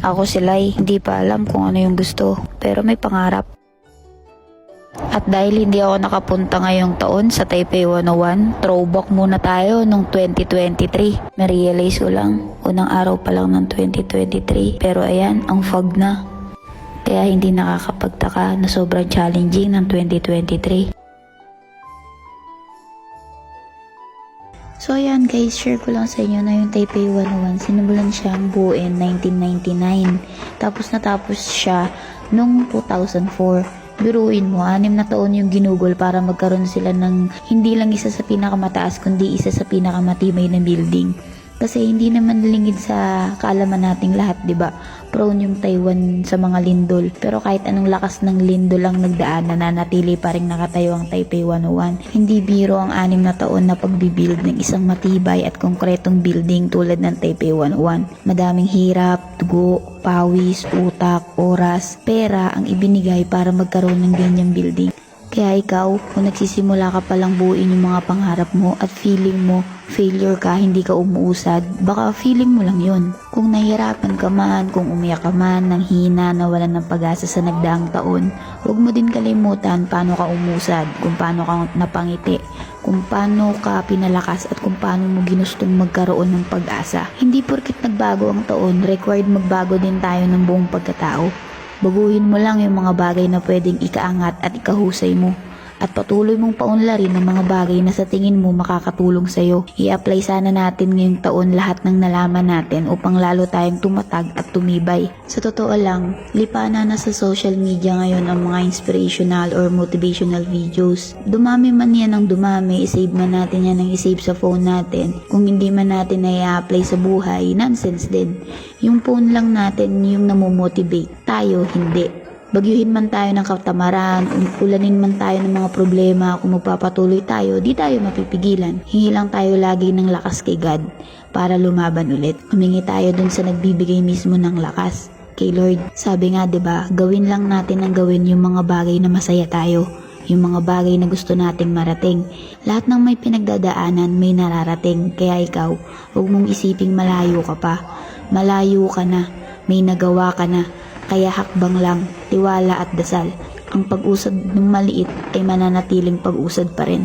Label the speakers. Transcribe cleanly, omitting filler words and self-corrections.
Speaker 1: Ako sila'y hindi pa alam kung ano yung gusto, pero may pangarap. At dahil hindi ako nakapunta ngayong taon sa Taipei 101, throwback muna tayo nung 2023. Narealize ko lang, unang araw pa lang ng 2023, pero ayan, ang fog na. Kaya hindi nakakapagtaka na sobrang challenging ng 2023. So ayan guys, share ko lang sa inyo na yung Taipei 101, sinimulan siyang buuin 1999. Tapos natapos siya nung 2004. Biruin mo, 6 na taon yung ginugol para magkaroon sila ng hindi lang isa sa pinakamataas kundi isa sa pinakamatibay na building. Kasi hindi naman lingid sa kaalaman nating lahat, 'di ba? Prone yung Taiwan sa mga lindol. Pero kahit anong lakas ng lindol lang nagdaan, nananatili pa rin nakatayo ang Taipei 101. Hindi biro ang 6 na taon na pagbibuild ng isang matibay at konkretong building tulad ng Taipei 101. Madaming hirap, dugo, pawis, utak, oras, pera ang ibinigay para magkaroon ng ganyang building. Kaya ikaw, kung nagsisimula ka palang buuin yung mga pangarap mo at feeling mo failure ka, hindi ka umuusad, baka feeling mo lang yun. Kung nahihirapan ka man, kung umiyak ka man, nang hina, nawalan ng pag-asa sa nagdaang taon, huwag mo din kalimutan paano ka umusad, kung paano ka napangiti, kung paano ka pinalakas at kung paano mo ginustong magkaroon ng pag-asa. Hindi porkit nagbago ang taon, required magbago din tayo ng buong pagkatao. Baguhin mo lang yung mga bagay na pwedeng ikaangat at ikahusay mo. At patuloy mong paunlarin ang mga bagay na sa tingin mo makakatulong sa'yo. I-apply sana natin ngayong taon lahat ng nalaman natin upang lalo tayong tumatag at tumibay. Sa totoo lang, lipana na sa social media ngayon ang mga inspirational or motivational videos. Dumami man yan ng dumami, isave man natin yan ng isave sa phone natin. Kung hindi man natin na i-apply sa buhay, nonsense din. Yung phone lang natin yung namomotivate, tayo hindi. Bagyuhin man tayo ng katamaran, ulanin man tayo ng mga problema, kung magpapatuloy tayo, di tayo mapipigilan. Hingi lang tayo lagi ng lakas kay God para lumaban ulit. Humingi tayo dun sa nagbibigay mismo ng lakas, kay Lord. Sabi nga 'di ba, gawin lang natin ang gawin yung mga bagay na masaya tayo, yung mga bagay na gusto nating marating. Lahat ng may pinagdadaanan may nararating, kaya ikaw, huwag mong isiping malayo ka pa. Malayo ka na, may nagawa ka na. Kaya hakbang lang, tiwala at dasal. Ang pag-usad ng maliit ay mananatiling pag-usad pa rin.